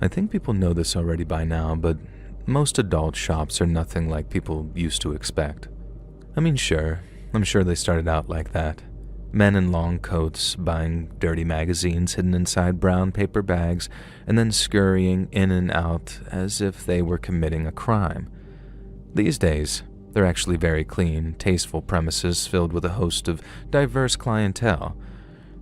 I think people know this already by now, but most adult shops are nothing like people used to expect. I mean, sure, I'm sure they started out like that. Men in long coats buying dirty magazines hidden inside brown paper bags and then scurrying in and out as if they were committing a crime. These days, they're actually very clean, tasteful premises filled with a host of diverse clientele.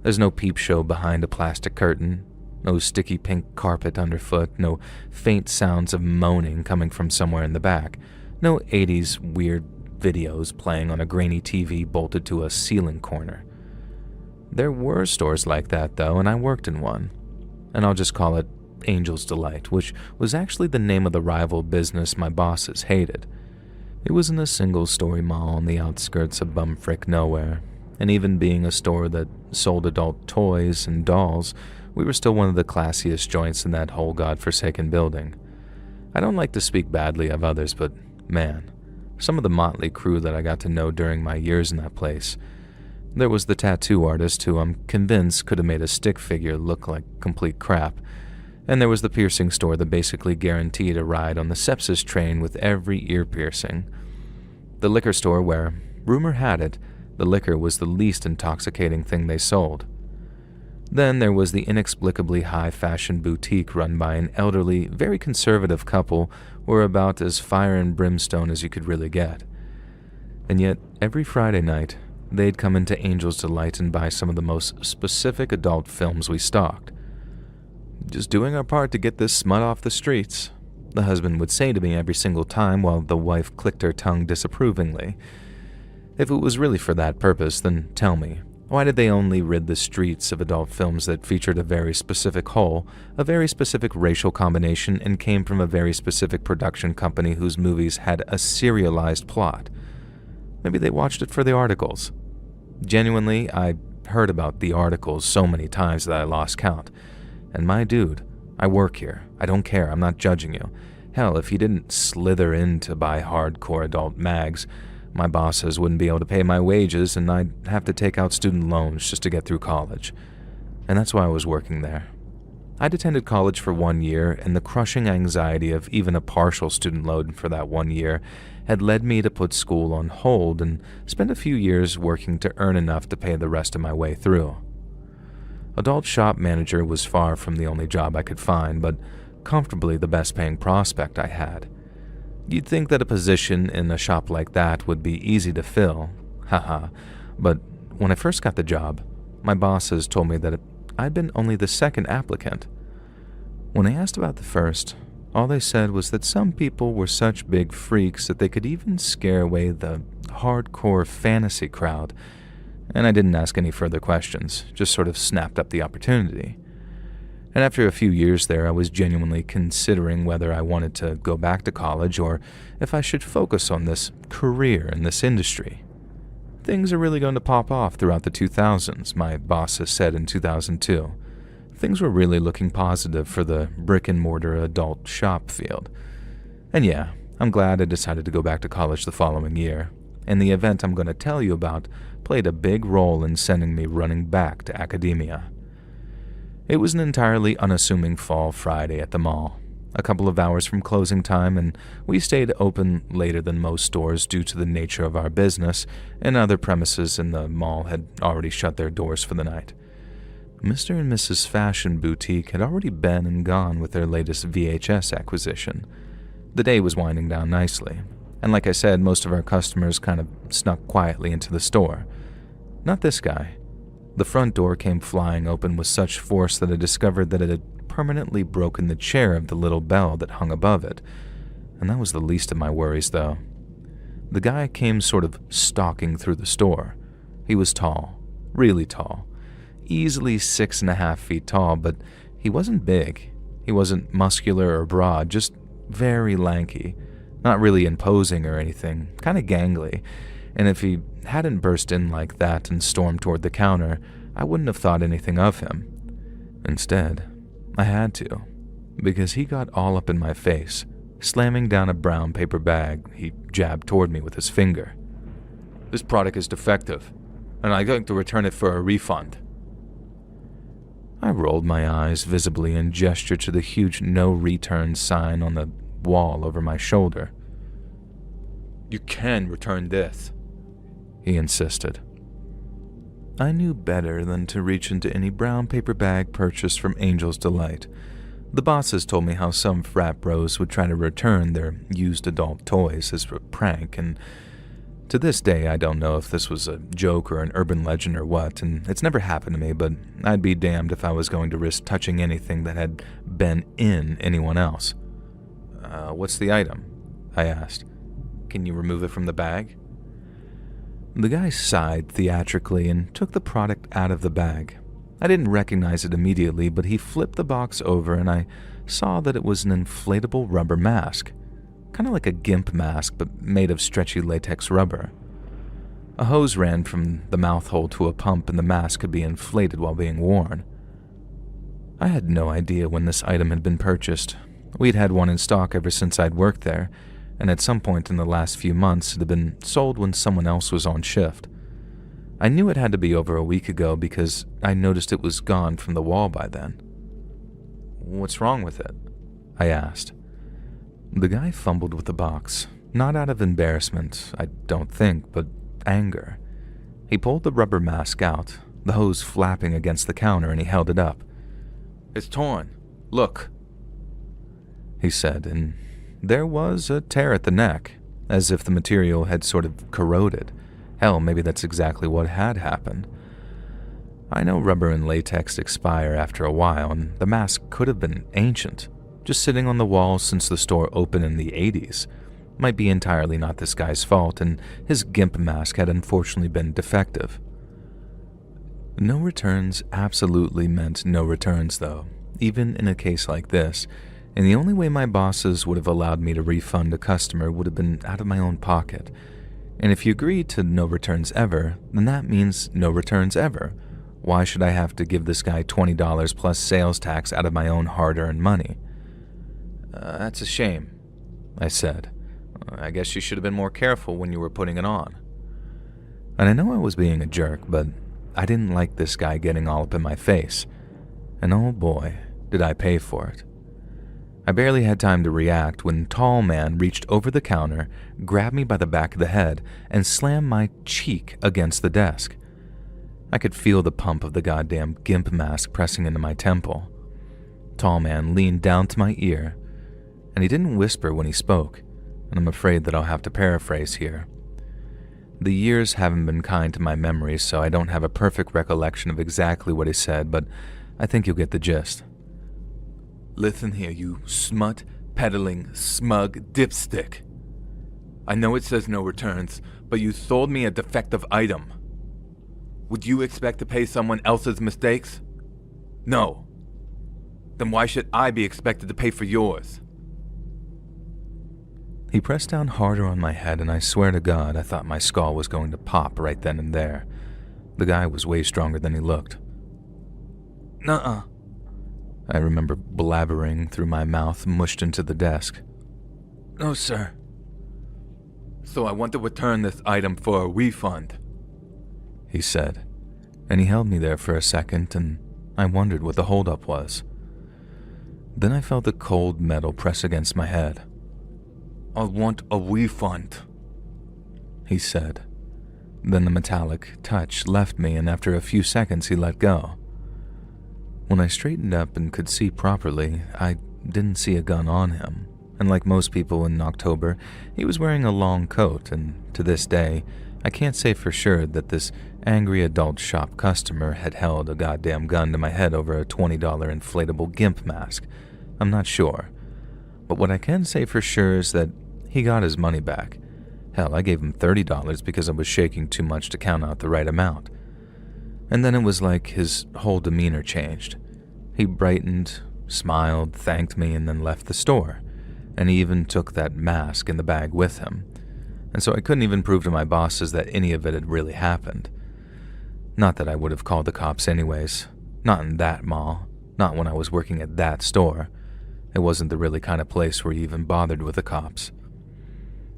There's no peep show behind a plastic curtain, no sticky pink carpet underfoot, no faint sounds of moaning coming from somewhere in the back, no 80s weird videos playing on a grainy TV bolted to a ceiling corner. There were stores like that, though, and I worked in one. And I'll just call it Angel's Delight, which was actually the name of the rival business my bosses hated. It was in a single-story mall on the outskirts of bumfrick nowhere, and even being a store that sold adult toys and dolls, we were still one of the classiest joints in that whole godforsaken building. I don't like to speak badly of others, but man, some of the motley crew that I got to know during my years in that place. There was the tattoo artist who I'm convinced could have made a stick figure look like complete crap, and there was the piercing store that basically guaranteed a ride on the sepsis train with every ear piercing. The liquor store where, rumor had it, the liquor was the least intoxicating thing they sold. Then there was the inexplicably high-fashion boutique run by an elderly, very conservative couple who were about as fire and brimstone as you could really get. And yet, every Friday night, they'd come into Angel's Delight and buy some of the most specific adult films we stocked. "Just doing our part to get this smut off the streets," the husband would say to me every single time while the wife clicked her tongue disapprovingly. If it was really for that purpose, then tell me, why did they only rid the streets of adult films that featured a very specific whole, a very specific racial combination, and came from a very specific production company whose movies had a serialized plot? Maybe they watched it for the articles. Genuinely, I heard about the articles so many times that I lost count. And my dude, I work here. I don't care. I'm not judging you. Hell, if you didn't slither in to buy hardcore adult mags, my bosses wouldn't be able to pay my wages and I'd have to take out student loans just to get through college. And that's why I was working there. I'd attended college for 1 year, and the crushing anxiety of even a partial student loan for that 1 year had led me to put school on hold and spend a few years working to earn enough to pay the rest of my way through. Adult shop manager was far from the only job I could find, but comfortably the best paying prospect I had. You'd think that a position in a shop like that would be easy to fill, haha, but when I first got the job, my bosses told me that I'd been only the second applicant. When I asked about the first, all they said was that some people were such big freaks that they could even scare away the hardcore fantasy crowd, and I didn't ask any further questions, just sort of snapped up the opportunity. And after a few years there, I was genuinely considering whether I wanted to go back to college or if I should focus on this career in this industry. Things are really going to pop off throughout the 2000s, my bosses said in 2002. Things were really looking positive for the brick-and-mortar adult shop field. And yeah, I'm glad I decided to go back to college the following year, and the event I'm going to tell you about played a big role in sending me running back to academia. It was an entirely unassuming fall Friday at the mall, a couple of hours from closing time, and we stayed open later than most stores due to the nature of our business, and other premises in the mall had already shut their doors for the night. Mr. and Mrs. Fashion Boutique had already been and gone with their latest VHS acquisition. The day was winding down nicely, and like I said, most of our customers kind of snuck quietly into the store. Not this guy. The front door came flying open with such force that I discovered that it had permanently broken the chair of the little bell that hung above it, and that was the least of my worries, though. The guy came sort of stalking through the store. He was tall, really tall, easily 6.5 feet tall, but he wasn't big. He wasn't muscular or broad, just very lanky, not really imposing or anything, kind of gangly, and if he hadn't burst in like that and stormed toward the counter, I wouldn't have thought anything of him. Instead, I had to, because he got all up in my face, slamming down a brown paper bag he jabbed toward me with his finger. "This product is defective, and I'm going to return it for a refund." I rolled my eyes visibly and gestured to the huge no return sign on the wall over my shoulder. "You can return this," he insisted. I knew better than to reach into any brown paper bag purchased from Angel's Delight. The bosses told me how some frat bros would try to return their used adult toys as a prank, and to this day I don't know if this was a joke or an urban legend or what, and it's never happened to me, but I'd be damned if I was going to risk touching anything that had been in anyone else. What's the item?" I asked. "Can you remove it from the bag?" The guy sighed theatrically and took the product out of the bag. I didn't recognize it immediately, but he flipped the box over and I saw that it was an inflatable rubber mask. Kind of like a GIMP mask, but made of stretchy latex rubber. A hose ran from the mouth hole to a pump and the mask could be inflated while being worn. I had no idea when this item had been purchased. We'd had one in stock ever since I'd worked there, and at some point in the last few months it had been sold when someone else was on shift. I knew it had to be over a week ago because I noticed it was gone from the wall by then. "What's wrong with it?" I asked. The guy fumbled with the box, not out of embarrassment, I don't think, but anger. He pulled the rubber mask out, the hose flapping against the counter, and he held it up. "It's torn. Look," he said, and there was a tear at the neck, as if the material had sort of corroded. Hell, maybe that's exactly what had happened. I know rubber and latex expire after a while, and the mask could have been ancient, just sitting on the wall since the store opened in the 80s. Might be entirely not this guy's fault, and his GIMP mask had unfortunately been defective. No returns absolutely meant no returns, though, even in a case like this, and the only way my bosses would have allowed me to refund a customer would have been out of my own pocket. And if you agree to no returns ever, then that means no returns ever. Why should I have to give this guy $20 plus sales tax out of my own hard-earned money? That's a shame," I said. "I guess you should have been more careful when you were putting it on." And I know I was being a jerk, but I didn't like this guy getting all up in my face. And oh boy, did I pay for it. I barely had time to react when Tall Man reached over the counter, grabbed me by the back of the head, and slammed my cheek against the desk. I could feel the pump of the goddamn GIMP mask pressing into my temple. Tall Man leaned down to my ear, and he didn't whisper when he spoke, and I'm afraid that I'll have to paraphrase here. The years haven't been kind to my memory, so I don't have a perfect recollection of exactly what he said, but I think you'll get the gist. "Listen here, you smut-peddling, smug dipstick. I know it says no returns, but you sold me a defective item. Would you expect to pay someone else's mistakes? No. Then why should I be expected to pay for yours?" He pressed down harder on my head, and I swear to God I thought my skull was going to pop right then and there. The guy was way stronger than he looked. "Nuh-uh," I remember blabbering through my mouth, mushed into the desk. "No, sir. So I want to return this item for a refund," he said, and he held me there for a second, and I wondered what the holdup was. Then I felt the cold metal press against my head. "I want a refund," he said. Then the metallic touch left me, and after a few seconds he let go. When I straightened up and could see properly, I didn't see a gun on him, and like most people in October, he was wearing a long coat, and to this day, I can't say for sure that this angry adult shop customer had held a goddamn gun to my head over a $20 inflatable GIMP mask. I'm not sure. But what I can say for sure is that he got his money back. Hell, I gave him $30 because I was shaking too much to count out the right amount. And then it was like his whole demeanor changed. He brightened, smiled, thanked me, and then left the store. And he even took that mask in the bag with him. And so I couldn't even prove to my bosses that any of it had really happened. Not that I would have called the cops anyways. Not in that mall. Not when I was working at that store. It wasn't the really kind of place where you even bothered with the cops.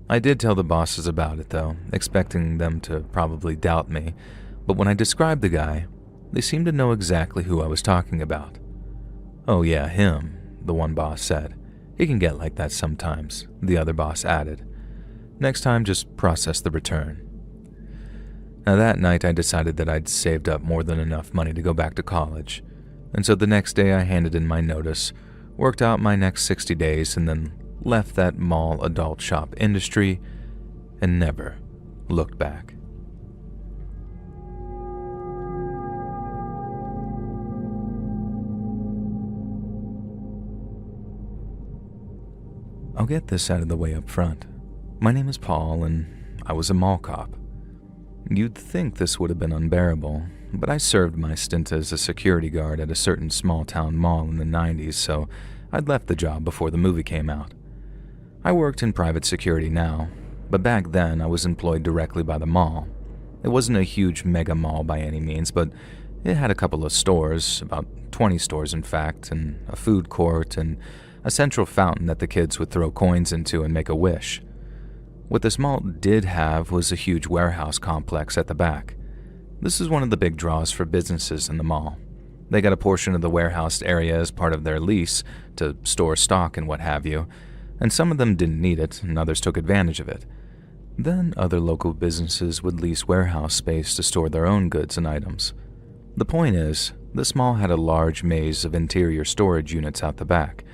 I did tell the bosses about it, though, expecting them to probably doubt me. But when I described the guy, They seemed to know exactly who I was talking about. "Oh yeah, him," the one boss said. "He can get like that sometimes," the other boss added. "Next time, just process the return." Now that night I decided that I'd saved up more than enough money to go back to college, and so the next day I handed in my notice, worked out my next 60 days, and then left that mall adult shop industry and never looked back. I'll get this out of the way up front. My name is Paul, and I was a mall cop. You'd think this would have been unbearable, but I served my stint as a security guard at a certain small-town mall in the 90s, so I'd left the job before the movie came out. I worked in private security now, but back then I was employed directly by the mall. It wasn't a huge mega mall by any means, but it had a couple of stores, about 20 stores in fact, and a food court, and a central fountain that the kids would throw coins into and make a wish. What this mall did have was a huge warehouse complex at the back. This is one of the big draws for businesses in the mall. They got a portion of the warehouse area as part of their lease to store stock and what have you, and some of them didn't need it and others took advantage of it. Then other local businesses would lease warehouse space to store their own goods and items. The point is, this mall had a large maze of interior storage units out the back,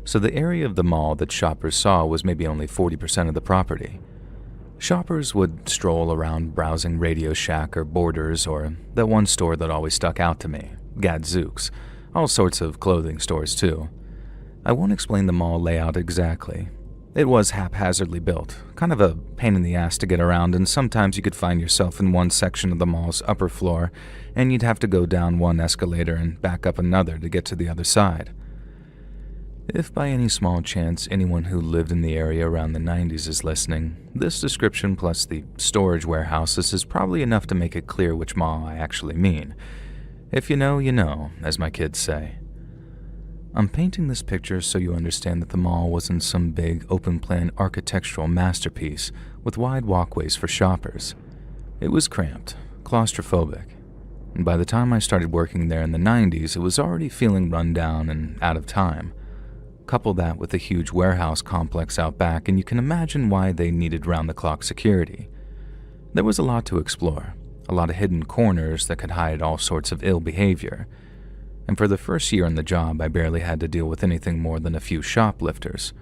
so the area of the mall that shoppers saw was maybe only 40% of the property. Shoppers would stroll around browsing Radio Shack or Borders or that one store that always stuck out to me, Gadzooks, all sorts of clothing stores too. I won't explain the mall layout exactly. It was haphazardly built, kind of a pain in the ass to get around, and sometimes you could find yourself in one section of the mall's upper floor and you'd have to go down one escalator and back up another to get to the other side. If by any small chance anyone who lived in the area around the 90s is listening, this description plus the storage warehouses is probably enough to make it clear which mall I actually mean. If you know, you know, as my kids say. I'm painting this picture so you understand that the mall wasn't some big open-plan architectural masterpiece with wide walkways for shoppers. It was cramped, claustrophobic, and by the time I started working there in the 90s, it was already feeling run down and out of time. Couple that with a huge warehouse complex out back, and you can imagine why they needed round-the-clock security. There was a lot to explore, a lot of hidden corners that could hide all sorts of ill behavior. And for the first year on the job, I barely had to deal with anything more than a few shoplifters.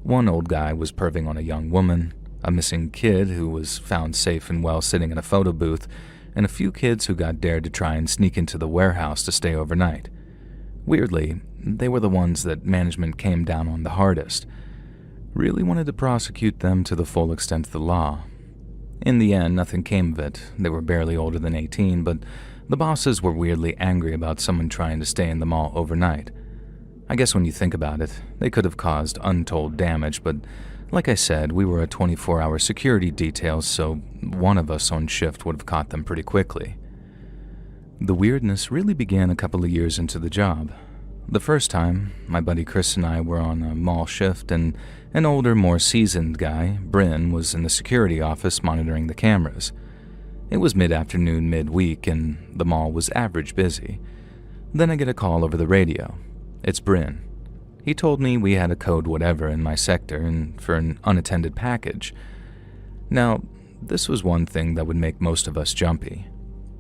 One old guy was perving on a young woman, a missing kid who was found safe and well sitting in a photo booth, and a few kids who got dared to try and sneak into the warehouse to stay overnight. Weirdly, they were the ones that management came down on the hardest. Really wanted to prosecute them to the full extent of the law. In the end, nothing came of it. They were barely older than 18, but the bosses were weirdly angry about someone trying to stay in the mall overnight. I guess when you think about it, they could have caused untold damage, but like I said, we were a 24-hour security detail, so one of us on shift would have caught them pretty quickly. The weirdness really began a couple of years into the job. The first time, my buddy Chris and I were on a mall shift, and an older, more seasoned guy, Bryn, was in the security office monitoring the cameras. It was mid-afternoon, mid-week, and the mall was average busy. Then I get a call over the radio. It's Bryn. He told me we had a code whatever in my sector and for an unattended package. Now, this was one thing that would make most of us jumpy.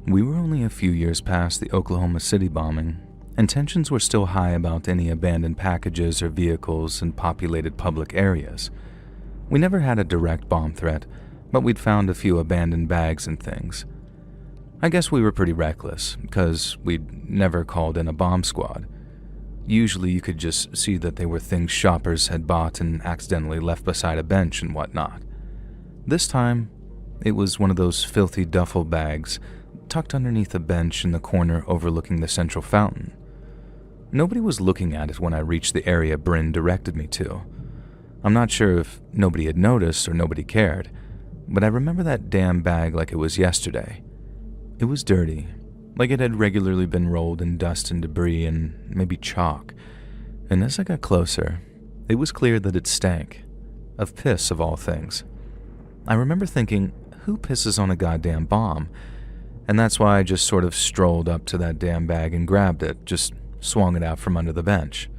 We were only a few years past the Oklahoma City bombing, and tensions were still high about any abandoned packages or vehicles in populated public areas. We never had a direct bomb threat, but we'd found a few abandoned bags and things. I guess we were pretty reckless, because we'd never called in a bomb squad. Usually you could just see that they were things shoppers had bought and accidentally left beside a bench and whatnot. This time, it was one of those filthy duffel bags tucked underneath a bench in the corner overlooking the central fountain. Nobody was looking at it when I reached the area Bryn directed me to. I'm not sure if nobody had noticed or nobody cared, but I remember that damn bag like it was yesterday. It was dirty, like it had regularly been rolled in dust and debris and maybe chalk, and as I got closer, it was clear that it stank. Of piss, of all things. I remember thinking, who pisses on a goddamn bomb? And that's why I just sort of strolled up to that damn bag and grabbed it, just swung it out from under the bench.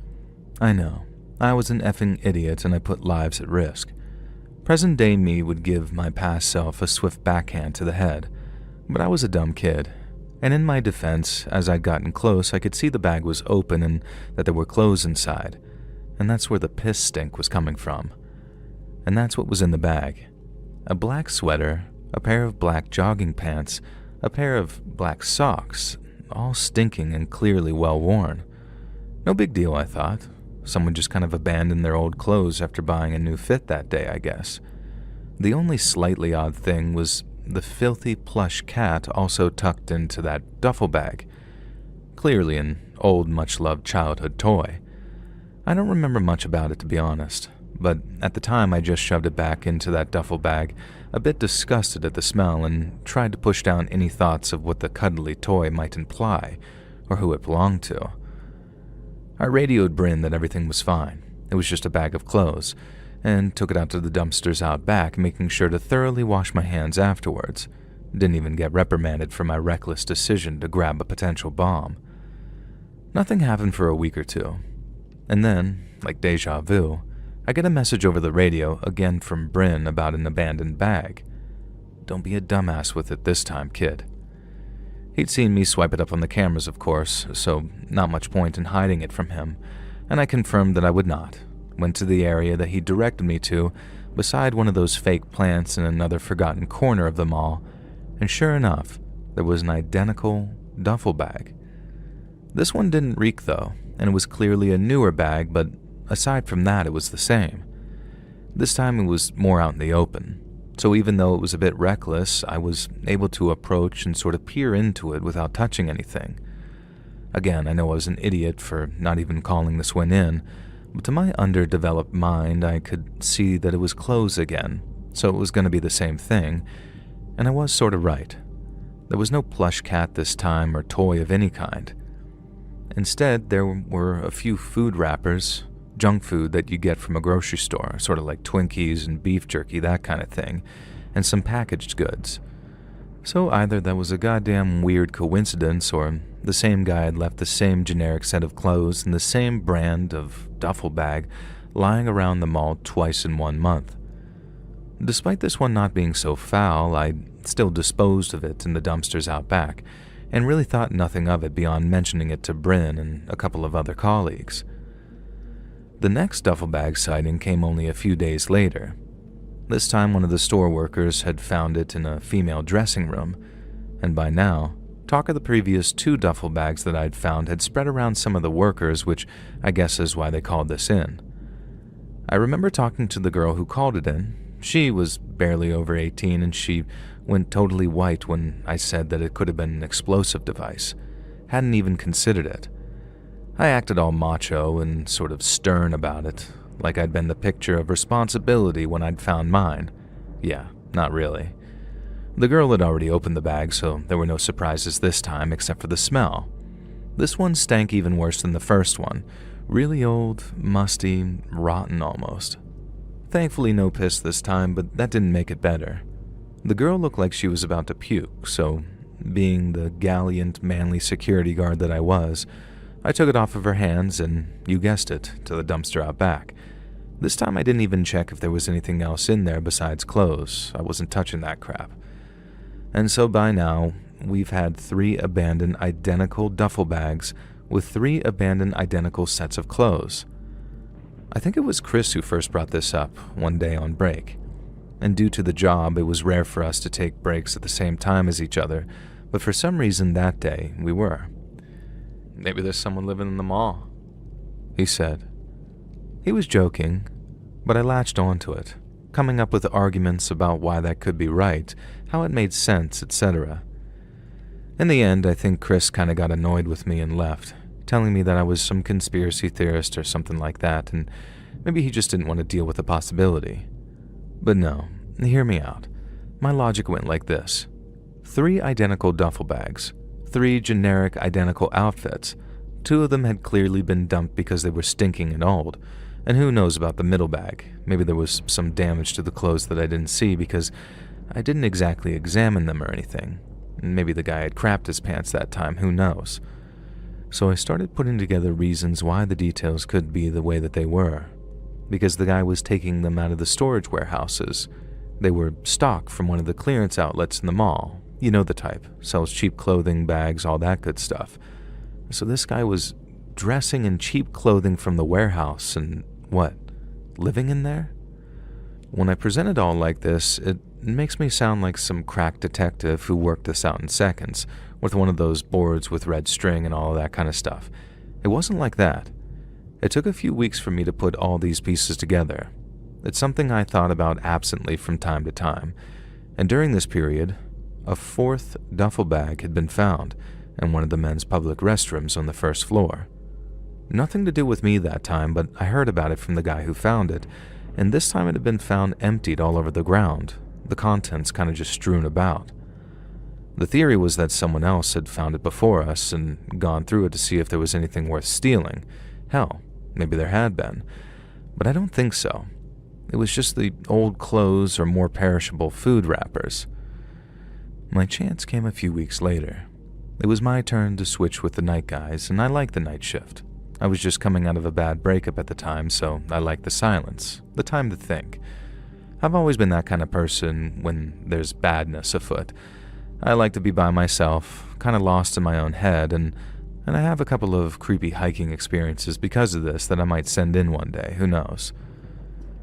I know, I was an effing idiot and I put lives at risk. Present-day me would give my past self a swift backhand to the head, but I was a dumb kid. And in my defense, as I'd gotten close, I could see the bag was open and that there were clothes inside, and that's where the piss stink was coming from. And that's what was in the bag. A black sweater, a pair of black jogging pants, a pair of black socks, all stinking and clearly well worn. No big deal, I thought. Someone just kind of abandoned their old clothes after buying a new fit that day, I guess. The only slightly odd thing was the filthy plush cat also tucked into that duffel bag. Clearly an old, much-loved childhood toy. I don't remember much about it, to be honest, but at the time I just shoved it back into that duffel bag, a bit disgusted at the smell, and tried to push down any thoughts of what the cuddly toy might imply, or who it belonged to. I radioed Bryn that everything was fine. It was just a bag of clothes, and took it out to the dumpsters out back, making sure to thoroughly wash my hands afterwards. Didn't even get reprimanded for my reckless decision to grab a potential bomb. Nothing happened for a week or two. And then, like deja vu, I get a message over the radio again from Bryn about an abandoned bag. Don't be a dumbass with it this time, kid. He'd seen me swipe it up on the cameras, of course, so not much point in hiding it from him, and I confirmed that I would not. Went to the area that he directed me to, beside one of those fake plants in another forgotten corner of the mall, and sure enough, there was an identical duffel bag. This one didn't reek though, and it was clearly a newer bag, but aside from that, it was the same. This time it was more out in the open, so even though it was a bit reckless, I was able to approach and sort of peer into it without touching anything. Again, I know I was an idiot for not even calling this one in, but to my underdeveloped mind, I could see that it was clothes again, so it was going to be the same thing, and I was sort of right. There was no plush cat this time or toy of any kind. Instead, there were a few food wrappers, junk food that you get from a grocery store, sort of like Twinkies and beef jerky, that kind of thing, and some packaged goods. So either that was a goddamn weird coincidence, or the same guy had left the same generic set of clothes and the same brand of duffel bag lying around the mall twice in 1 month. Despite this one not being so foul, I still disposed of it in the dumpsters out back, and really thought nothing of it beyond mentioning it to Bryn and a couple of other colleagues. The next duffel bag sighting came only a few days later. This time one of the store workers had found it in a female dressing room, and by now, talk of the previous 2 duffel bags that I'd found had spread around some of the workers, which I guess is why they called this in. I remember talking to the girl who called it in. She was barely over 18, and she went totally white when I said that it could have been an explosive device. Hadn't even considered it. I acted all macho and sort of stern about it, like I'd been the picture of responsibility when I'd found mine. Yeah, not really. The girl had already opened the bag, so there were no surprises this time except for the smell. This one stank even worse than the first one. Really old, musty, rotten almost. Thankfully no piss this time, but that didn't make it better. The girl looked like she was about to puke, so being the gallant, manly security guard that I was, I took it off of her hands and, you guessed it, to the dumpster out back. This time I didn't even check if there was anything else in there besides clothes. I wasn't touching that crap. And so by now, we've had 3 abandoned identical duffel bags with 3 abandoned identical sets of clothes. I think it was Chris who first brought this up one day on break. And due to the job, it was rare for us to take breaks at the same time as each other, but for some reason that day, we were. "Maybe there's someone living in the mall," he said. He was joking, but I latched onto it, coming up with arguments about why that could be right, how it made sense, etc. In the end, I think Chris kinda got annoyed with me and left, telling me that I was some conspiracy theorist or something like that, and maybe he just didn't want to deal with the possibility. But no, hear me out. My logic went like this. 3 identical duffel bags, 3 generic identical outfits. 2 of them had clearly been dumped because they were stinking and old, and who knows about the middle bag. Maybe there was some damage to the clothes that I didn't see because I didn't exactly examine them or anything. Maybe the guy had crapped his pants that time, who knows? So I started putting together reasons why the details could be the way that they were. Because the guy was taking them out of the storage warehouses. They were stock from one of the clearance outlets in the mall. You know the type. Sells cheap clothing, bags, all that good stuff. So this guy was dressing in cheap clothing from the warehouse and, what, living in there? When I present it all like this, it makes me sound like some crack detective who worked this out in seconds, with one of those boards with red string and all of that kind of stuff. It wasn't like that. It took a few weeks for me to put all these pieces together. It's something I thought about absently from time to time, and during this period, a fourth duffel bag had been found in one of the men's public restrooms on the first floor. Nothing to do with me that time, but I heard about it from the guy who found it, and this time it had been found emptied all over the ground, the contents kind of just strewn about. The theory was that someone else had found it before us and gone through it to see if there was anything worth stealing. Hell, maybe there had been, but I don't think so. It was just the old clothes or more perishable food wrappers. My chance came a few weeks later. It was my turn to switch with the night guys, and I liked the night shift. I was just coming out of a bad breakup at the time, so I liked the silence, the time to think. I've always been that kind of person when there's badness afoot. I like to be by myself, kind of lost in my own head, and I have a couple of creepy hiking experiences because of this that I might send in one day, who knows.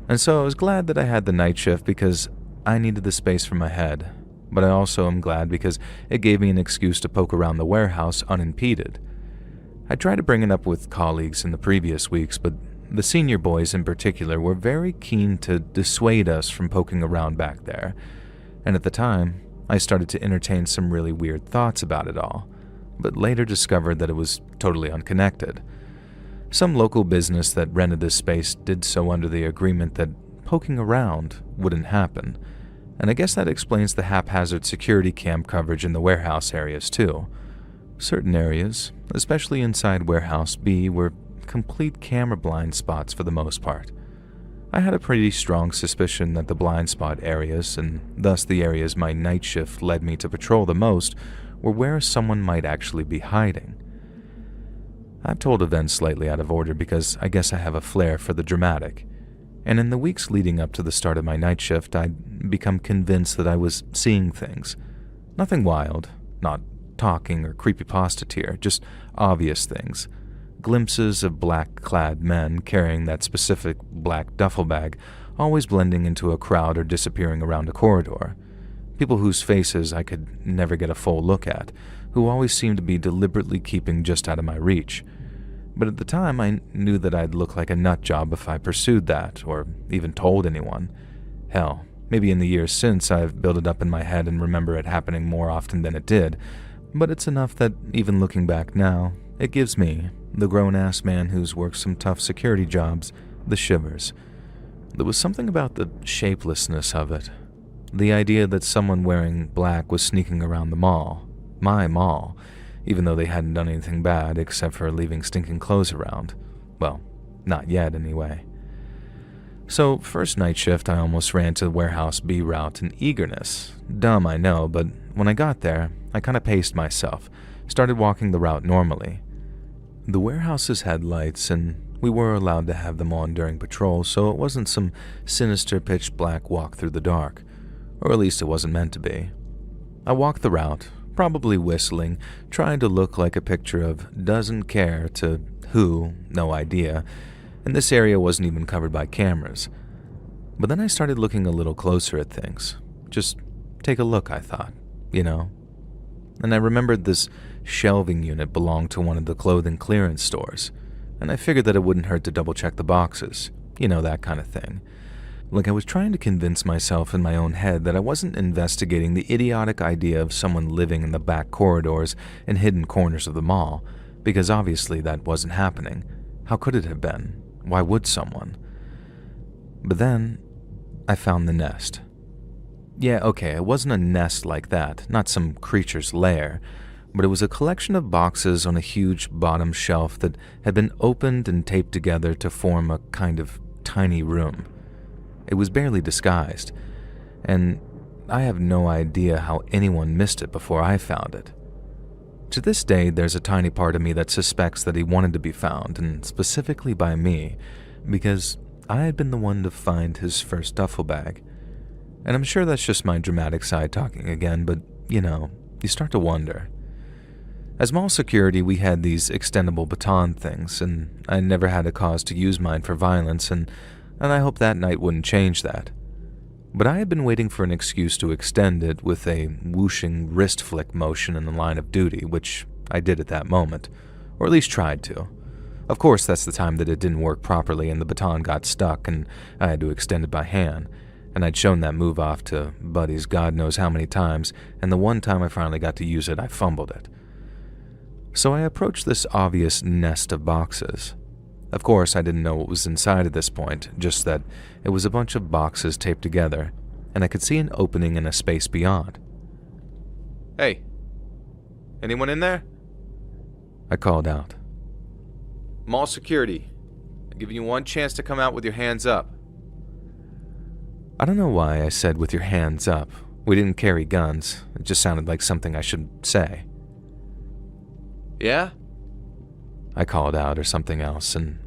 And so I was glad that I had the night shift because I needed the space for my head, but I also am glad because it gave me an excuse to poke around the warehouse unimpeded. I tried to bring it up with colleagues in the previous weeks, but the senior boys in particular were very keen to dissuade us from poking around back there, and at the time, I started to entertain some really weird thoughts about it all, but later discovered that it was totally unconnected. Some local business that rented this space did so under the agreement that poking around wouldn't happen, and I guess that explains the haphazard security cam coverage in the warehouse areas too. Certain areas, especially inside Warehouse B, were complete camera blind spots for the most part. I had a pretty strong suspicion that the blind spot areas, and thus the areas my night shift led me to patrol the most, were where someone might actually be hiding. I've told events slightly out of order because I guess I have a flair for the dramatic, and in the weeks leading up to the start of my night shift, I'd become convinced that I was seeing things. Nothing wild, not talking or creepypasta tier, just obvious things. Glimpses of black-clad men carrying that specific black duffel bag, always blending into a crowd or disappearing around a corridor. People whose faces I could never get a full look at, who always seemed to be deliberately keeping just out of my reach. But at the time, I knew that I'd look like a nut job if I pursued that, or even told anyone. Hell, maybe in the years since I've built it up in my head and remember it happening more often than it did, but it's enough that even looking back now, it gives me, the grown-ass man who's worked some tough security jobs, the shivers. There was something about the shapelessness of it. The idea that someone wearing black was sneaking around the mall, my mall, even though they hadn't done anything bad except for leaving stinking clothes around. Well, not yet anyway. So, first night shift, I almost ran to the Warehouse B route in eagerness. Dumb, I know, but when I got there, I kind of paced myself, started walking the route normally. The warehouses had lights, and we were allowed to have them on during patrol, so it wasn't some sinister pitch black walk through the dark, or at least it wasn't meant to be. I walked the route, probably whistling, trying to look like a picture of doesn't care to who, no idea, and this area wasn't even covered by cameras. But then I started looking a little closer at things. Just take a look, I thought, you know? And I remembered this shelving unit belonged to one of the clothing clearance stores, and I figured that it wouldn't hurt to double-check the boxes, you know, that kind of thing. Like I was trying to convince myself in my own head that I wasn't investigating the idiotic idea of someone living in the back corridors and hidden corners of the mall, because obviously that wasn't happening. How could it have been? Why would someone? But then, I found the nest. Yeah, okay, it wasn't a nest like that, not some creature's lair, but it was a collection of boxes on a huge bottom shelf that had been opened and taped together to form a kind of tiny room. It was barely disguised, and I have no idea how anyone missed it before I found it. To this day, there's a tiny part of me that suspects that he wanted to be found, and specifically by me, because I had been the one to find his first duffel bag. And I'm sure that's just my dramatic side talking again, but, you start to wonder. As mall security, we had these extendable baton things, and I never had a cause to use mine for violence, and I hope that night wouldn't change that. But I had been waiting for an excuse to extend it with a whooshing wrist flick motion in the line of duty, which I did at that moment, or at least tried to. Of course, that's the time that it didn't work properly and the baton got stuck and I had to extend it by hand, and I'd shown that move off to buddies God knows how many times, and the one time I finally got to use it, I fumbled it. So I approached this obvious nest of boxes. Of course, I didn't know what was inside at this point, just that it was a bunch of boxes taped together, and I could see an opening in a space beyond. "Hey, anyone in there?" I called out. "Mall security. I'm giving you one chance to come out with your hands up." I don't know why I said "with your hands up." We didn't carry guns. It just sounded like something I should say. "Yeah?" I called out, or something else, and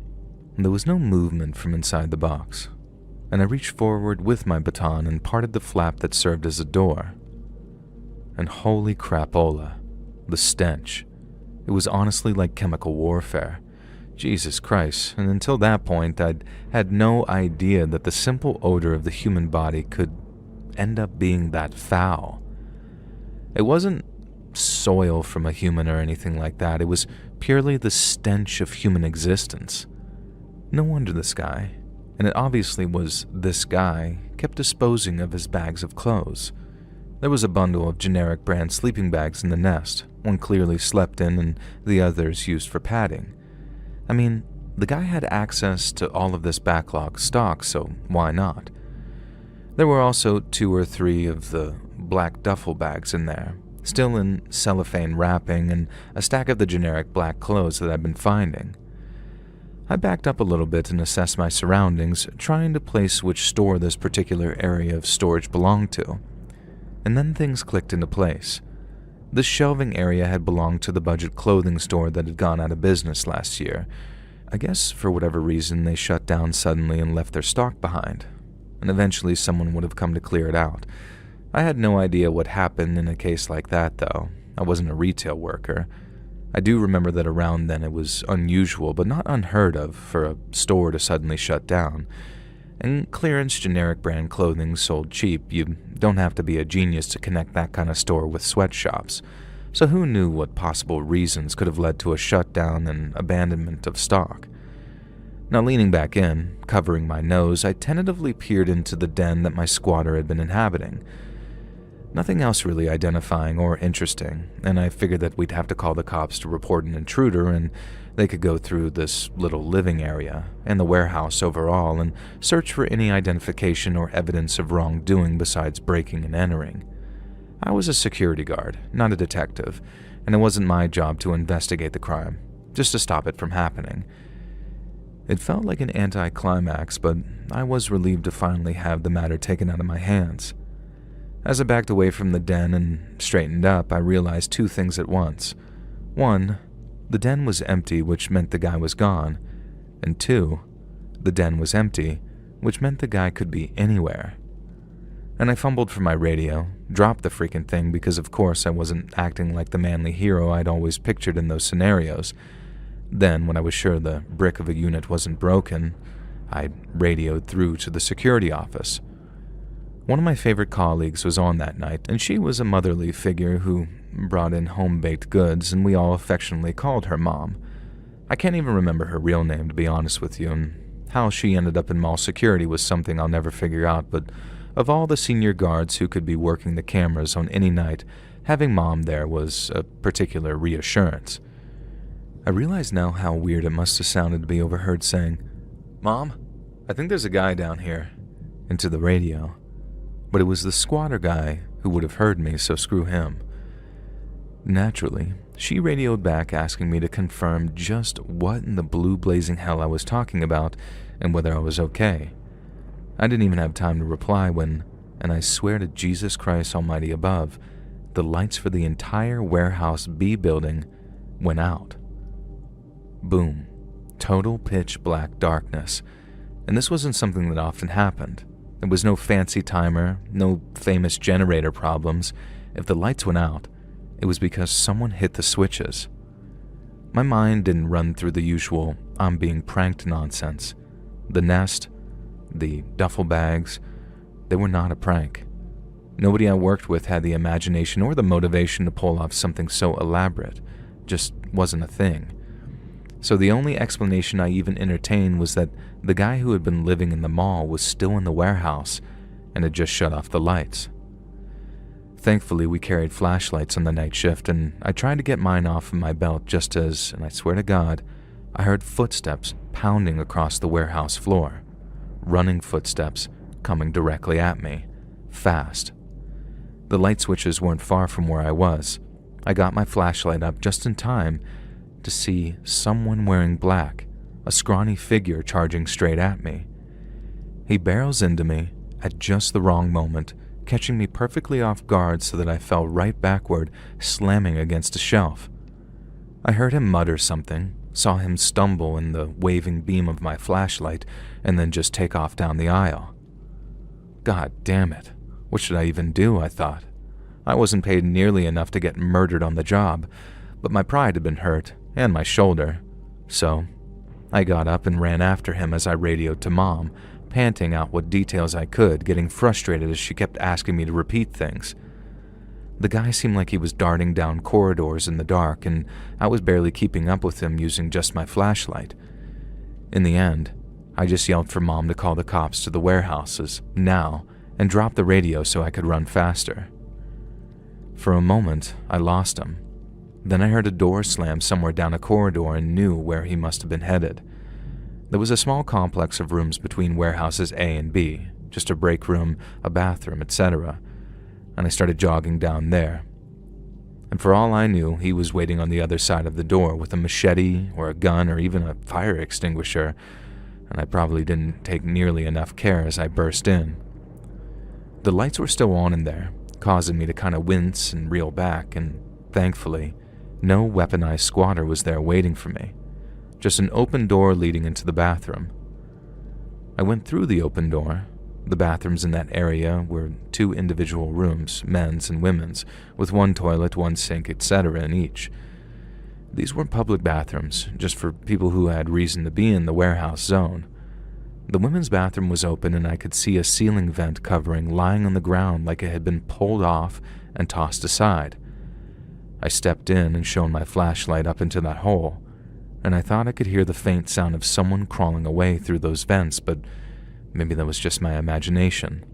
there was no movement from inside the box, and I reached forward with my baton and parted the flap that served as a door. And holy crapola, the stench. It was honestly like chemical warfare. Jesus Christ, and until that point, I'd had no idea that the simple odor of the human body could end up being that foul. It wasn't soil from a human or anything like that. It was purely the stench of human existence. No wonder this guy, and it obviously was this guy, kept disposing of his bags of clothes. There was a bundle of generic brand sleeping bags in the nest, one clearly slept in and the others used for padding. I mean, the guy had access to all of this backlog stock, so why not? There were also 2 or 3 of the black duffel bags in there, still in cellophane wrapping, and a stack of the generic black clothes that I'd been finding. I backed up a little bit and assessed my surroundings, trying to place which store this particular area of storage belonged to. And then things clicked into place. This shelving area had belonged to the budget clothing store that had gone out of business last year. I guess for whatever reason they shut down suddenly and left their stock behind, and eventually someone would have come to clear it out. I had no idea what happened in a case like that, though. I wasn't a retail worker. I do remember that around then it was unusual, but not unheard of, for a store to suddenly shut down. And clearance generic brand clothing sold cheap. You don't have to be a genius to connect that kind of store with sweatshops. So who knew what possible reasons could have led to a shutdown and abandonment of stock? Now, leaning back in, covering my nose, I tentatively peered into the den that my squatter had been inhabiting. Nothing else really identifying or interesting, and I figured that we'd have to call the cops to report an intruder, and they could go through this little living area and the warehouse overall and search for any identification or evidence of wrongdoing besides breaking and entering. I was a security guard, not a detective, and it wasn't my job to investigate the crime, just to stop it from happening. It felt like an anticlimax, but I was relieved to finally have the matter taken out of my hands. As I backed away from the den and straightened up, I realized 2 things at once. 1, the den was empty, which meant the guy was gone. And 2, the den was empty, which meant the guy could be anywhere. And I fumbled for my radio, dropped the freaking thing because of course I wasn't acting like the manly hero I'd always pictured in those scenarios. Then, when I was sure the brick of a unit wasn't broken, I radioed through to the security office. One of my favorite colleagues was on that night, and she was a motherly figure who brought in home-baked goods, and we all affectionately called her Mom. I can't even remember her real name, to be honest with you, and how she ended up in mall security was something I'll never figure out, but of all the senior guards who could be working the cameras on any night, having Mom there was a particular reassurance. I realize now how weird it must have sounded to be overheard saying, "Mom, I think there's a guy down here," into the radio. But it was the squatter guy who would have heard me, so screw him. Naturally, she radioed back asking me to confirm just what in the blue blazing hell I was talking about and whether I was okay. I didn't even have time to reply when, and I swear to Jesus Christ Almighty above, the lights for the entire Warehouse B building went out. Boom. Total pitch black darkness. And this wasn't something that often happened. There was no fancy timer, no famous generator problems. If the lights went out, it was because someone hit the switches. My mind didn't run through the usual "I'm being pranked" nonsense. The nest, the duffel bags, they were not a prank. Nobody I worked with had the imagination or the motivation to pull off something so elaborate. Just wasn't a thing. So the only explanation I even entertained was that the guy who had been living in the mall was still in the warehouse and had just shut off the lights. Thankfully, we carried flashlights on the night shift, and I tried to get mine off of my belt just as, and I swear to God, I heard footsteps pounding across the warehouse floor. Running footsteps coming directly at me. Fast. The light switches weren't far from where I was. I got my flashlight up just in time to see someone wearing black, a scrawny figure charging straight at me. He barrels into me at just the wrong moment, catching me perfectly off guard so that I fell right backward, slamming against a shelf. I heard him mutter something, saw him stumble in the waving beam of my flashlight, and then just take off down the aisle. God damn it. What should I even do, I thought. I wasn't paid nearly enough to get murdered on the job, but my pride had been hurt, and my shoulder. So, I got up and ran after him as I radioed to Mom, panting out what details I could, getting frustrated as she kept asking me to repeat things. The guy seemed like he was darting down corridors in the dark, and I was barely keeping up with him using just my flashlight. In the end, I just yelled for Mom to call the cops to the warehouses, now, and drop the radio so I could run faster. For a moment, I lost him. Then I heard a door slam somewhere down a corridor and knew where he must have been headed. There was a small complex of rooms between warehouses A and B, just a break room, a bathroom, etc., and I started jogging down there. And for all I knew, he was waiting on the other side of the door with a machete or a gun or even a fire extinguisher, and I probably didn't take nearly enough care as I burst in. The lights were still on in there, causing me to kind of wince and reel back, and thankfully, no weaponized squatter was there waiting for me, just an open door leading into the bathroom. I went through the open door. The bathrooms in that area were 2 individual rooms, men's and women's, with 1 toilet, 1 sink, etc. in each. These weren't public bathrooms, just for people who had reason to be in the warehouse zone. The women's bathroom was open and I could see a ceiling vent covering lying on the ground like it had been pulled off and tossed aside. I stepped in and shone my flashlight up into that hole, and I thought I could hear the faint sound of someone crawling away through those vents, but maybe that was just my imagination.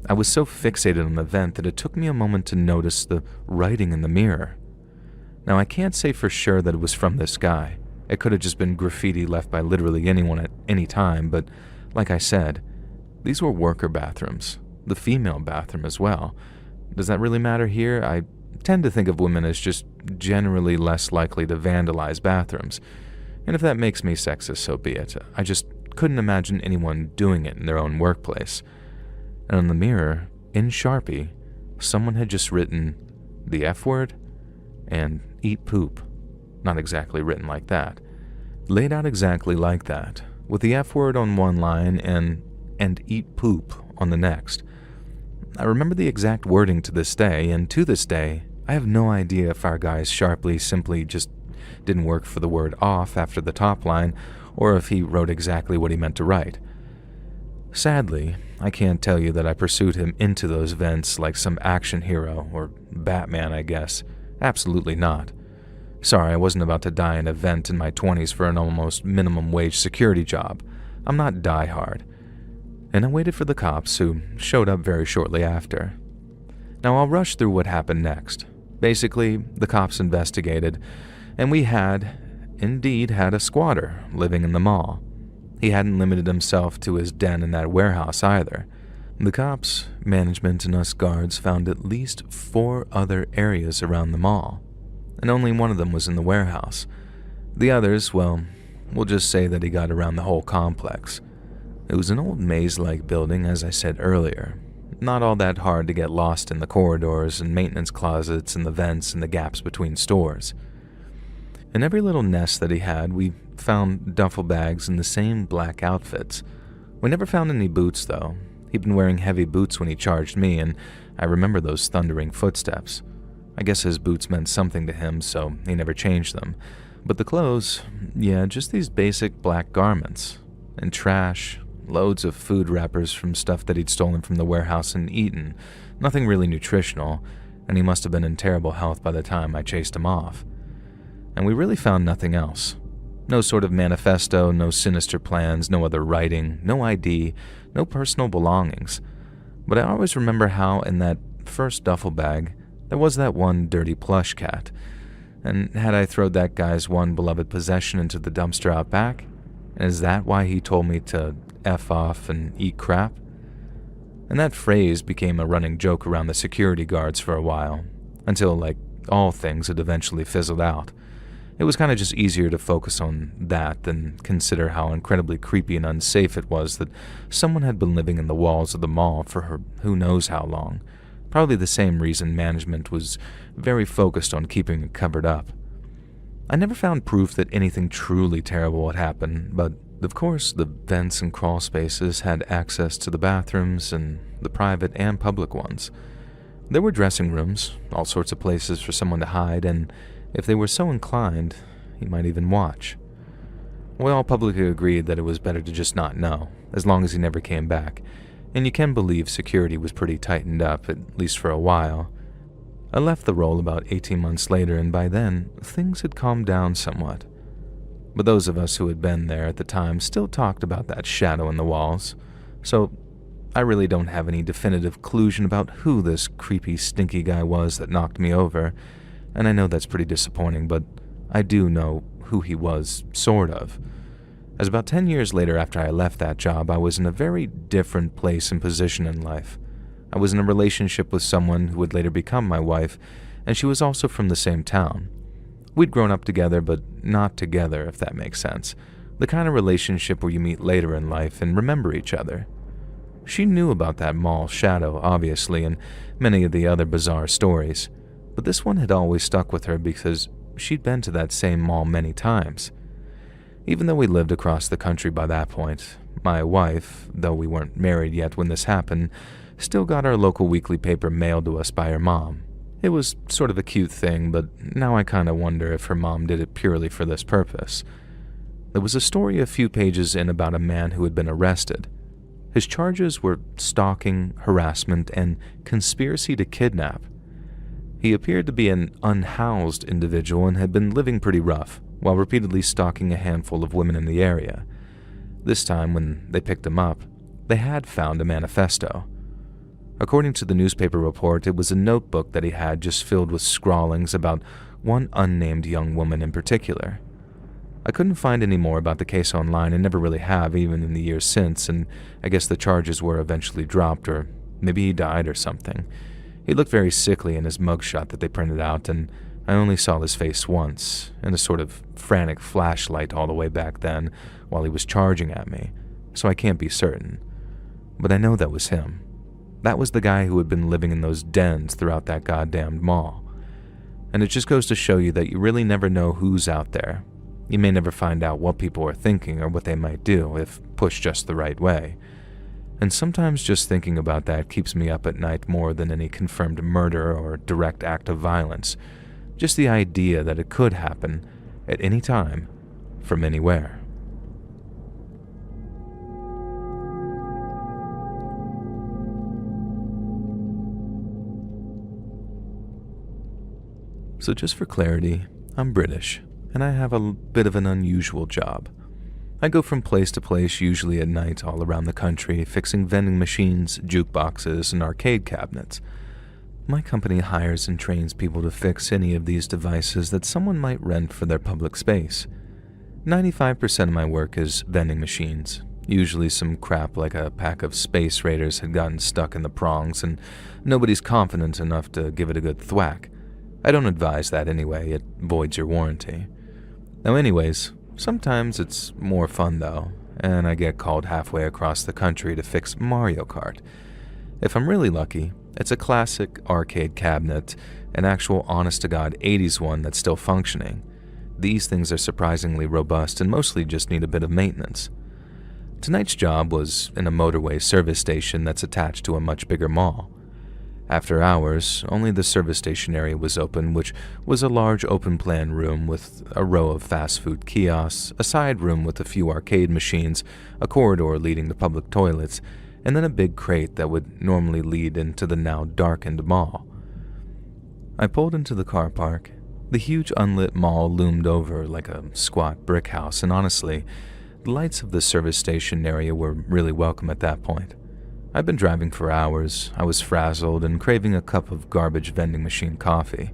I was so fixated on the vent that it took me a moment to notice the writing in the mirror. Now, I can't say for sure that it was from this guy. It could have just been graffiti left by literally anyone at any time, but like I said, these were worker bathrooms, the female bathroom as well. Does that really matter here? I tend to think of women as just generally less likely to vandalize bathrooms, and if that makes me sexist, so be it. I just couldn't imagine anyone doing it in their own workplace. And on the mirror, in Sharpie, someone had just written the F word and eat poop. Not exactly written like that. Laid out exactly like that, with the F word on one line and eat poop on the next. I remember the exact wording to this day, and to this day, I have no idea if our guys sharply simply just didn't work for the word off after the top line, or if he wrote exactly what he meant to write. Sadly, I can't tell you that I pursued him into those vents like some action hero, or Batman, I guess. Absolutely not. Sorry, I wasn't about to die in a vent in my 20s for an almost minimum wage security job. I'm not die hard. And I waited for the cops, who showed up very shortly after. Now I'll rush through what happened next. Basically, the cops investigated, and we had, indeed, had a squatter living in the mall. He hadn't limited himself to his den in that warehouse either. The cops, management, and us guards found at least 4 other areas around the mall, and only one of them was in the warehouse. The others, well, we'll just say that he got around the whole complex. It was an old maze-like building, as I said earlier. not all that hard to get lost in the corridors and maintenance closets and the vents and the gaps between stores. In every little nest that he had, we found duffel bags in the same black outfits. We never found any boots, though. He'd been wearing heavy boots when he charged me, and I remember those thundering footsteps. I guess his boots meant something to him, so he never changed them. But the clothes, yeah, just these basic black garments. And trash, loads of food wrappers from stuff that he'd stolen from the warehouse and eaten. Nothing really nutritional, and he must have been in terrible health by the time I chased him off. And we really found nothing else. No sort of manifesto, no sinister plans, no other writing, no ID, no personal belongings. But I always remember how in that first duffel bag, there was that one dirty plush cat. And had I thrown that guy's one beloved possession into the dumpster out back? And is that why he told me to F off and eat crap? And that phrase became a running joke around the security guards for a while, until, like all things, it eventually fizzled out. It was kind of just easier to focus on that than consider how incredibly creepy and unsafe it was that someone had been living in the walls of the mall for who knows how long. Probably the same reason management was very focused on keeping it covered up. I never found proof that anything truly terrible had happened, but of course the vents and crawl spaces had access to the bathrooms and the private and public ones. There were dressing rooms, all sorts of places for someone to hide, and if they were so inclined, he might even watch. We all publicly agreed that it was better to just not know, as long as he never came back, and you can believe security was pretty tightened up, at least for a while. I left the role about 18 months later, and by then, things had calmed down somewhat. But those of us who had been there at the time still talked about that shadow in the walls, so I really don't have any definitive conclusion about who this creepy, stinky guy was that knocked me over, and I know that's pretty disappointing, but I do know who he was, sort of. As about 10 years later after I left that job, I was in a very different place and position in life. I was in a relationship with someone who would later become my wife, and she was also from the same town. We'd grown up together, but not together, if that makes sense. The kind of relationship where you meet later in life and remember each other. She knew about that mall shadow, obviously, and many of the other bizarre stories. But this one had always stuck with her because she'd been to that same mall many times. Even though we lived across the country by that point, my wife, though we weren't married yet when this happened, still got our local weekly paper mailed to us by her mom. It was sort of a cute thing, but now I kind of wonder if her mom did it purely for this purpose. There was a story a few pages in about a man who had been arrested. His charges were stalking, harassment, and conspiracy to kidnap. He appeared to be an unhoused individual and had been living pretty rough, while repeatedly stalking a handful of women in the area. This time, when they picked him up, they had found a manifesto. According to the newspaper report, it was a notebook that he had just filled with scrawlings about one unnamed young woman in particular. I couldn't find any more about the case online and never really have, even in the years since, and I guess the charges were eventually dropped, or maybe he died or something. He looked very sickly in his mugshot that they printed out, and I only saw his face once, in a sort of frantic flashlight all the way back then, while he was charging at me, so I can't be certain. But I know that was him. That was the guy who had been living in those dens throughout that goddamned mall. And it just goes to show you that you really never know who's out there. You may never find out what people are thinking or what they might do if pushed just the right way. And sometimes just thinking about that keeps me up at night more than any confirmed murder or direct act of violence. Just the idea that it could happen at any time, from anywhere. So just for clarity, I'm British, and I have a bit of an unusual job. I go from place to place, usually at night, all around the country, fixing vending machines, jukeboxes, and arcade cabinets. My company hires and trains people to fix any of these devices that someone might rent for their public space. 95% of my work is vending machines. Usually some crap like a pack of space raiders had gotten stuck in the prongs, and nobody's confident enough to give it a good thwack. I don't advise that anyway, it voids your warranty. Now anyways, sometimes it's more fun though, and I get called halfway across the country to fix Mario Kart. If I'm really lucky, it's a classic arcade cabinet, an actual honest-to-God 80s one that's still functioning. These things are surprisingly robust and mostly just need a bit of maintenance. Tonight's job was in a motorway service station that's attached to a much bigger mall. After hours, only the service station area was open, which was a large open-plan room with a row of fast food kiosks, a side room with a few arcade machines, a corridor leading to public toilets, and then a big crate that would normally lead into the now darkened mall. I pulled into the car park. The huge unlit mall loomed over like a squat brick house, and honestly, the lights of the service station area were really welcome at that point. I'd been driving for hours, I was frazzled and craving a cup of garbage vending machine coffee.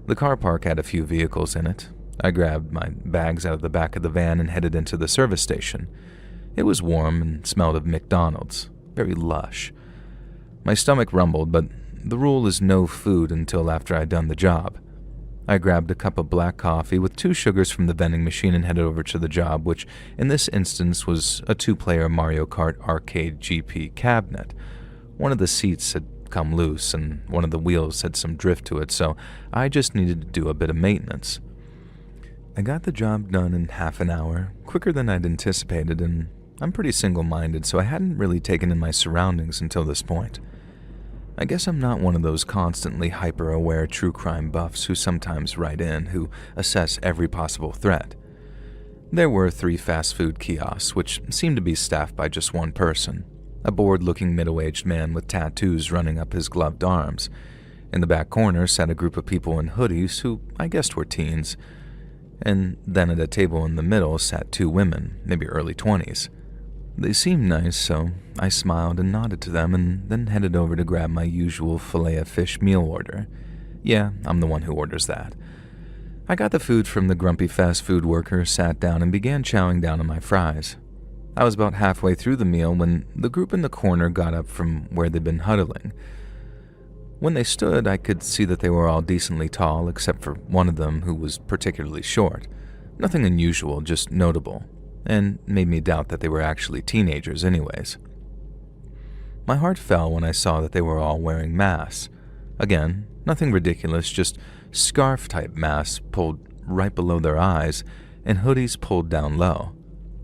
The car park had a few vehicles in it. I grabbed my bags out of the back of the van and headed into the service station. It was warm and smelled of McDonald's, very lush. My stomach rumbled, but the rule is no food until after I'd done the job. I grabbed a cup of black coffee with 2 sugars from the vending machine and headed over to the job, which in this instance was a 2-player Mario Kart arcade GP cabinet. One of the seats had come loose and one of the wheels had some drift to it, so I just needed to do a bit of maintenance. I got the job done in half an hour, quicker than I'd anticipated, and I'm pretty single-minded, so I hadn't really taken in my surroundings until this point. I guess I'm not one of those constantly hyper-aware true crime buffs who sometimes write in, who assess every possible threat. There were 3 fast food kiosks, which seemed to be staffed by just one person, a bored-looking middle-aged man with tattoos running up his gloved arms. In the back corner sat a group of people in hoodies who I guessed were teens, and then at a table in the middle sat 2 women, maybe early 20s. They seemed nice, so I smiled and nodded to them and then headed over to grab my usual filet-of-fish meal order. Yeah, I'm the one who orders that. I got the food from the grumpy fast food worker, sat down, and began chowing down on my fries. I was about halfway through the meal when the group in the corner got up from where they'd been huddling. When they stood, I could see that they were all decently tall, except for one of them who was particularly short. Nothing unusual, just notable, and made me doubt that they were actually teenagers anyways. My heart fell when I saw that they were all wearing masks. Again, nothing ridiculous, just scarf-type masks pulled right below their eyes and hoodies pulled down low.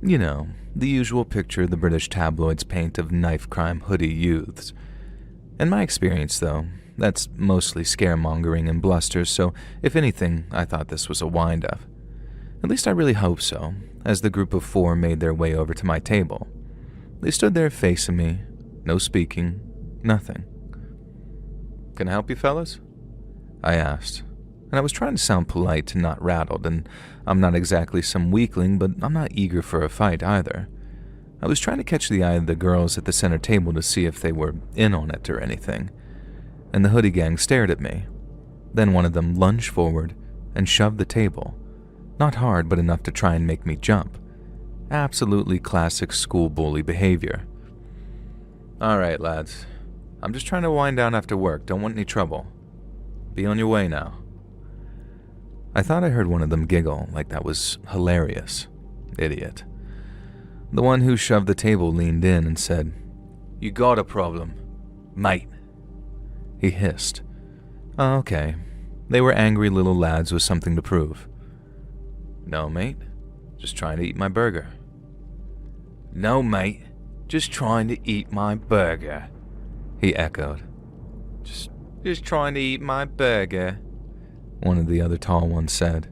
You know, the usual picture the British tabloids paint of knife crime hoodie youths. In my experience, though, that's mostly scaremongering and bluster, so if anything, I thought this was a wind-up. At least I really hope so, as the group of 4 made their way over to my table. They stood there facing me, no speaking, nothing. "Can I help you, fellas?" I asked, and I was trying to sound polite and not rattled, and I'm not exactly some weakling, but I'm not eager for a fight either. I was trying to catch the eye of the girls at the center table to see if they were in on it or anything, and the hoodie gang stared at me. Then one of them lunged forward and shoved the table. Not hard, but enough to try and make me jump. Absolutely classic school bully behavior. "All right, lads. I'm just trying to wind down after work. Don't want any trouble. Be on your way now." I thought I heard one of them giggle, like that was hilarious. Idiot. The one who shoved the table leaned in and said, "You got a problem, mate." He hissed. Oh, okay. They were angry little lads with something to prove. "No, mate. Just trying to eat my burger." "No, mate. Just trying to eat my burger," he echoed. Just trying to eat my burger," one of the other tall ones said.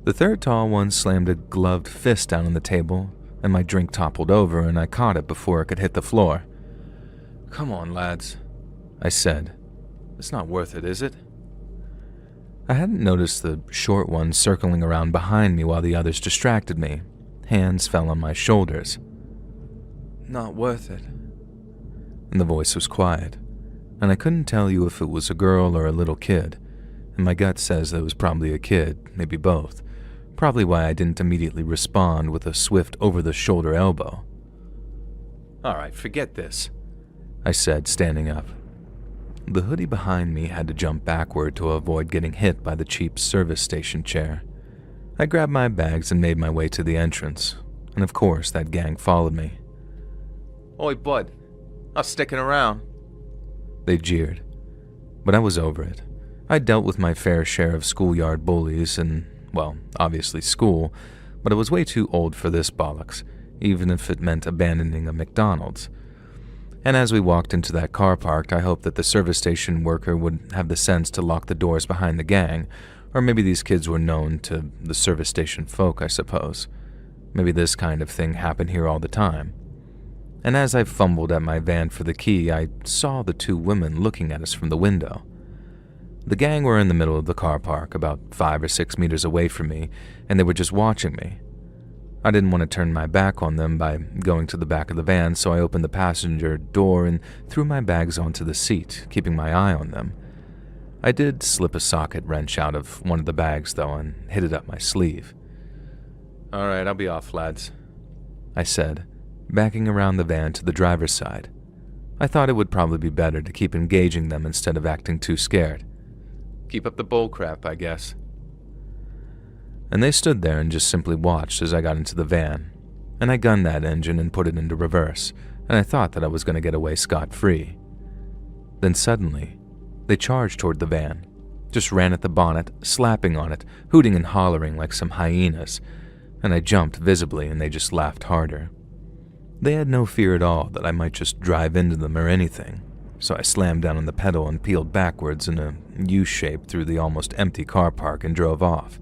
The third tall one slammed a gloved fist down on the table, and my drink toppled over and I caught it before it could hit the floor. "Come on, lads," I said. "It's not worth it, is it?" I hadn't noticed the short one circling around behind me while the others distracted me. Hands fell on my shoulders. "Not worth it." And the voice was quiet, and I couldn't tell you if it was a girl or a little kid, and my gut says that it was probably a kid, maybe both. Probably why I didn't immediately respond with a swift over-the-shoulder elbow. "All right, forget this," I said, standing up. The hoodie behind me had to jump backward to avoid getting hit by the cheap service station chair. I grabbed my bags and made my way to the entrance, and of course that gang followed me. "Oi, bud, Us sticking around." They jeered. But I was over it. I'd dealt with my fair share of schoolyard bullies and, well, obviously school, but I was way too old for this bollocks, even if it meant abandoning a McDonald's. And as we walked into that car park, I hoped that the service station worker would have the sense to lock the doors behind the gang, or maybe these kids were known to the service station folk, I suppose. Maybe this kind of thing happened here all the time. And as I fumbled at my van for the key, I saw the two women looking at us from the window. The gang were in the middle of the car park, about 5 or 6 meters away from me, and they were just watching me. I didn't want to turn my back on them by going to the back of the van, so I opened the passenger door and threw my bags onto the seat, keeping my eye on them. I did slip a socket wrench out of one of the bags, though, and hid it up my sleeve. "All right, I'll be off, lads," I said, backing around the van to the driver's side. I thought it would probably be better to keep engaging them instead of acting too scared. "Keep up the bullcrap, I guess." And they stood there and just simply watched as I got into the van, and I gunned that engine and put it into reverse, and I thought that I was going to get away scot-free. Then suddenly, they charged toward the van, just ran at the bonnet, slapping on it, hooting and hollering like some hyenas, and I jumped visibly and they just laughed harder. They had no fear at all that I might just drive into them or anything, so I slammed down on the pedal and peeled backwards in a U-shape through the almost empty car park and drove off.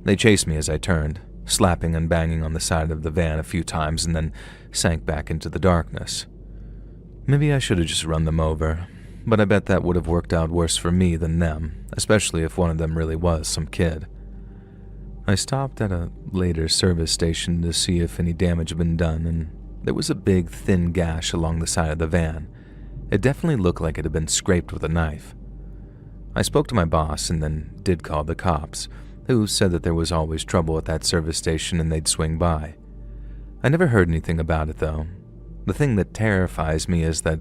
They chased me as I turned, slapping and banging on the side of the van a few times and then sank back into the darkness. Maybe I should have just run them over, but I bet that would have worked out worse for me than them, especially if one of them really was some kid. I stopped at a later service station to see if any damage had been done, and there was a big, thin gash along the side of the van. It definitely looked like it had been scraped with a knife. I spoke to my boss and then did call the cops, who said that there was always trouble at that service station and they'd swing by. I never heard anything about it, though. The thing that terrifies me is that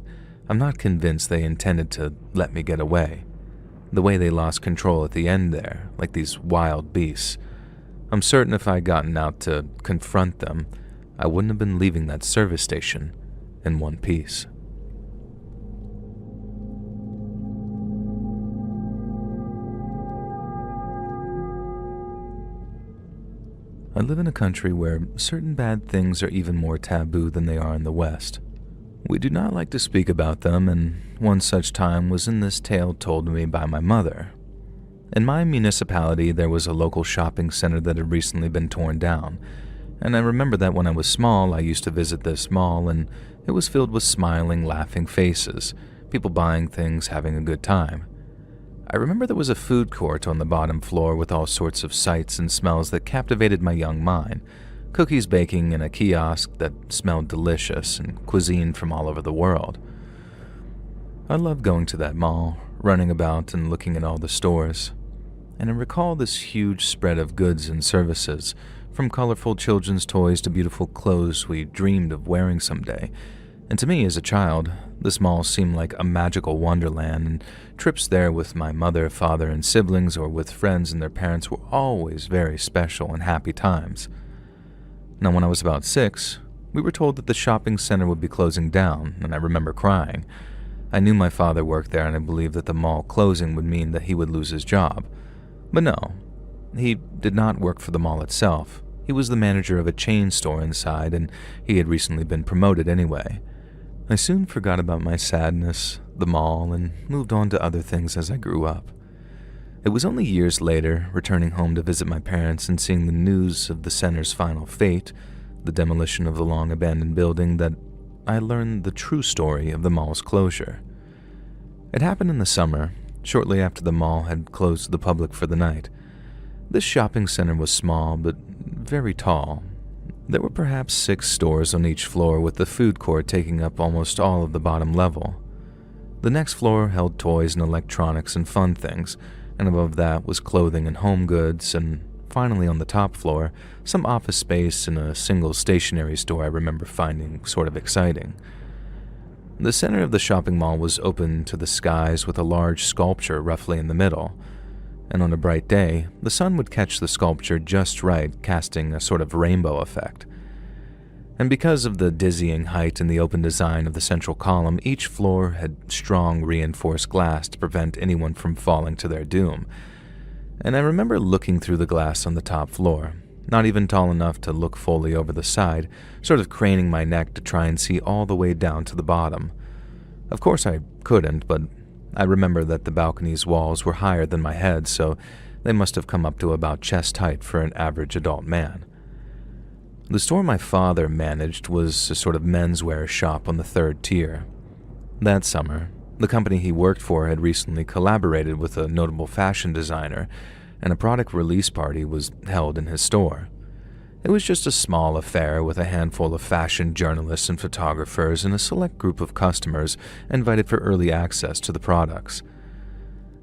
I'm not convinced they intended to let me get away. The way they lost control at the end there, like these wild beasts. I'm certain if I'd gotten out to confront them, I wouldn't have been leaving that service station in one piece. I live in a country where certain bad things are even more taboo than they are in the West. We do not like to speak about them, and one such time was in this tale told to me by my mother. In my municipality, there was a local shopping center that had recently been torn down, and I remember that when I was small, I used to visit this mall, and it was filled with smiling, laughing faces, people buying things, having a good time. I remember there was a food court on the bottom floor with all sorts of sights and smells that captivated my young mind, cookies baking in a kiosk that smelled delicious, and cuisine from all over the world. I loved going to that mall, running about and looking at all the stores, and I recall this huge spread of goods and services, from colorful children's toys to beautiful clothes we dreamed of wearing someday. And to me as a child, this mall seemed like a magical wonderland, and trips there with my mother, father, and siblings or with friends and their parents were always very special and happy times. Now, when I was about 6, we were told that the shopping center would be closing down, and I remember crying. I knew my father worked there, and I believed that the mall closing would mean that he would lose his job. But no, he did not work for the mall itself. He was the manager of a chain store inside, and he had recently been promoted anyway. I soon forgot about my sadness, the mall, and moved on to other things as I grew up. It was only years later, returning home to visit my parents and seeing the news of the center's final fate, the demolition of the long-abandoned building, that I learned the true story of the mall's closure. It happened in the summer, shortly after the mall had closed to the public for the night. This shopping center was small, but very tall. There were perhaps 6 stores on each floor, with the food court taking up almost all of the bottom level. The next floor held toys and electronics and fun things, and above that was clothing and home goods, and finally on the top floor, some office space and a single stationery store I remember finding sort of exciting. The center of the shopping mall was open to the skies with a large sculpture roughly in the middle, and on a bright day, the sun would catch the sculpture just right, casting a sort of rainbow effect. And because of the dizzying height and the open design of the central column, each floor had strong reinforced glass to prevent anyone from falling to their doom. And I remember looking through the glass on the top floor, not even tall enough to look fully over the side, sort of craning my neck to try and see all the way down to the bottom. Of course I couldn't, but I remember that the balcony's walls were higher than my head, so they must have come up to about chest height for an average adult man. The store my father managed was a sort of menswear shop on the third tier. That summer, the company he worked for had recently collaborated with a notable fashion designer, and a product release party was held in his store. It was just a small affair with a handful of fashion journalists and photographers and a select group of customers invited for early access to the products.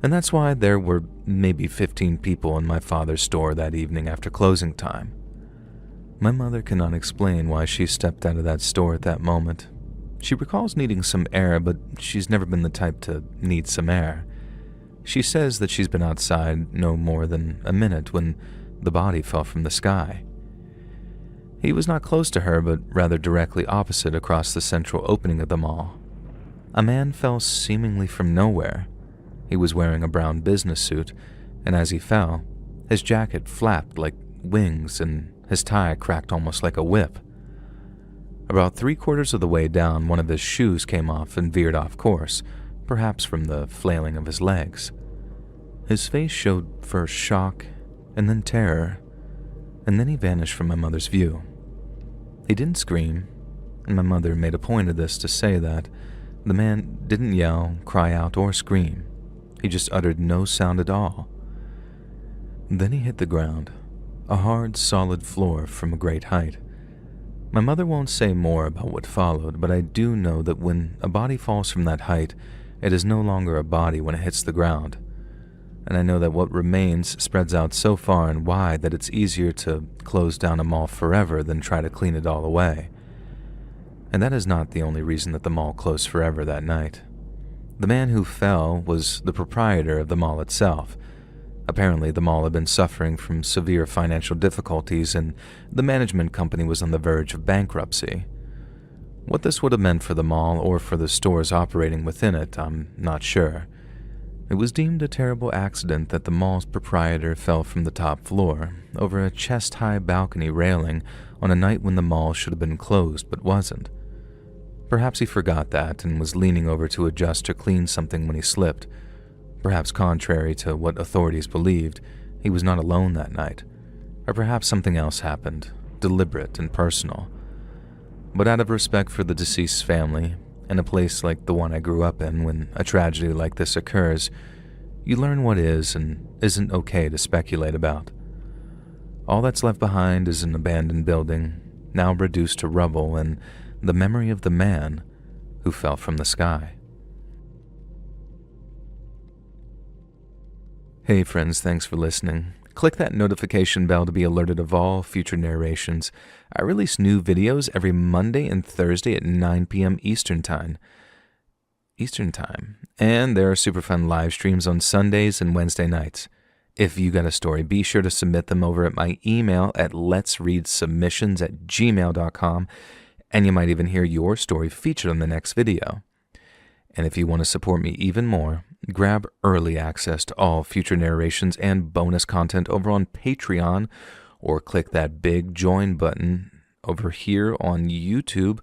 And that's why there were maybe 15 people in my father's store that evening after closing time. My mother cannot explain why she stepped out of that store at that moment. She recalls needing some air, but she's never been the type to need some air. She says that she's been outside no more than a minute when the body fell from the sky. He was not close to her, but rather directly opposite across the central opening of the mall. A man fell seemingly from nowhere. He was wearing a brown business suit, and as he fell, his jacket flapped like wings and his tie cracked almost like a whip. About 3/4 of the way down, one of his shoes came off and veered off course, perhaps from the flailing of his legs. His face showed first shock and then terror, and then he vanished from my mother's view. He didn't scream, and my mother made a point of this to say that the man didn't yell, cry out, or scream. He just uttered no sound at all. Then he hit the ground, a hard, solid floor from a great height. My mother won't say more about what followed, but I do know that when a body falls from that height, it is no longer a body when it hits the ground. And I know that what remains spreads out so far and wide that it's easier to close down a mall forever than try to clean it all away. And that is not the only reason that the mall closed forever that night. The man who fell was the proprietor of the mall itself. Apparently, the mall had been suffering from severe financial difficulties, and the management company was on the verge of bankruptcy. What this would have meant for the mall or for the stores operating within it, I'm not sure. It was deemed a terrible accident that the mall's proprietor fell from the top floor, over a chest-high balcony railing, on a night when the mall should have been closed but wasn't. Perhaps he forgot that and was leaning over to adjust or clean something when he slipped. Perhaps contrary to what authorities believed, he was not alone that night. Or perhaps something else happened, deliberate and personal. But out of respect for the deceased's family, in a place like the one I grew up in, when a tragedy like this occurs, you learn what is and isn't okay to speculate about. All that's left behind is an abandoned building, now reduced to rubble, and the memory of the man who fell from the sky. Hey friends, thanks for listening. Click that notification bell to be alerted of all future narrations. I release new videos every Monday and Thursday at 9 p.m. Eastern Time. And there are super fun live streams on Sundays and Wednesday nights. If you got a story, be sure to submit them over at my email at letsreadsubmissions@gmail.com, and you might even hear your story featured on the next video. And if you want to support me even more, grab early access to all future narrations and bonus content over on Patreon, or click that big join button over here on YouTube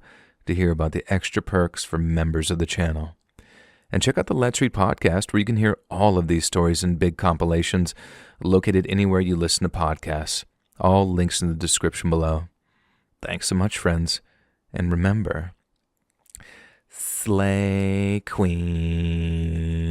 to hear about the extra perks for members of the channel. And check out the Let's Read podcast, where you can hear all of these stories in big compilations located anywhere you listen to podcasts. All links in the description below. Thanks so much, friends. And remember, Slay Queen.